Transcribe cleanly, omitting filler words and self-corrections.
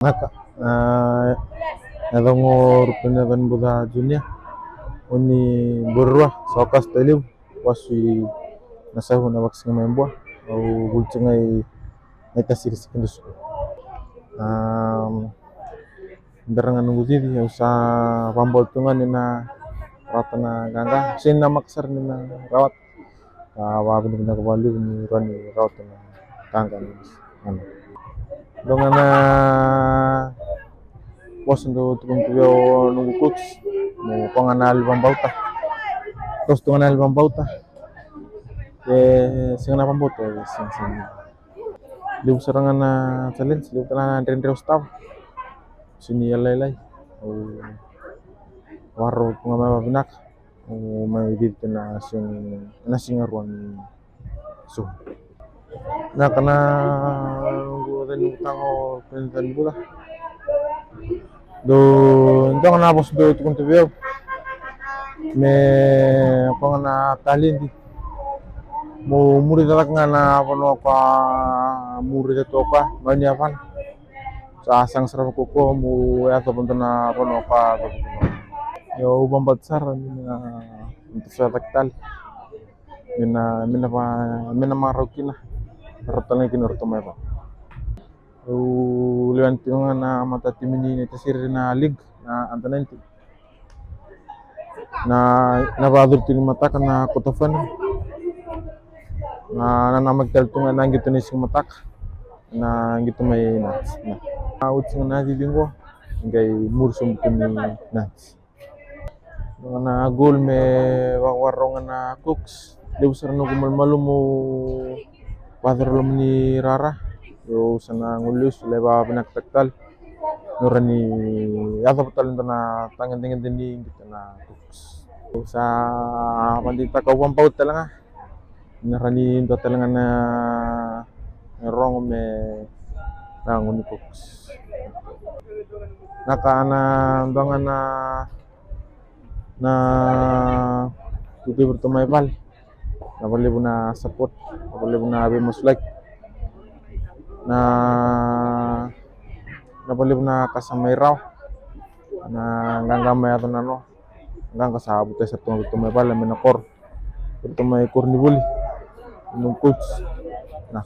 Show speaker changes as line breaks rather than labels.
Naka nadongor penaban buda junia uni burwa sokas teliu wasui nasahu na waksinga membua au gulcengai naita siri sekendus darangan nunggu diri usa pambol tungan nina ratana gangga sin na maksar nina rawat wa bina kembali ni rani rawat na gangga ni dongana bos untuk tukang tuyo nunggu coach mo panganal bambauta terus tunganal bambauta sing na pamboto sing liu serangan na challenge liu kana rendre ustav sini alai waro pungama binak may dito na sing aruan so na kana ren tango pentan bula do ndo na bos do tukun tuyo me pangana talindi mo muri dalak nga na pano pa muri dito pa banyapan sa asang sarap ko mo yato punta na pano pa yo ubang batsar na untuk sa taktal mina marokina rotang kinurto may pa liwan tinga na mata timini ni tasir na lig na antanenti na badur tin matak na kotofan na namagtal tunga na gitu ni sing matak na gitu may na utsing na didinggo ngay mursum kini na gol me warong na cooks deusar no gumalmalu mo padrolom ni rara yo sana ngulus leba pinagtaktal nurani yata patalon na tangan-tangan din gitu na cooks sa pandita ka uang paut talaga narani to talaga na rong me nangun cooks nakana bangan na tutoy bertumay pal napalibo na support napalibo na abimos like na napalibo na kasamay raw na ganggamay ato na no hanggang kasabot tayo sa bertumay pal amin na kor bertumay kornibuli nung coach na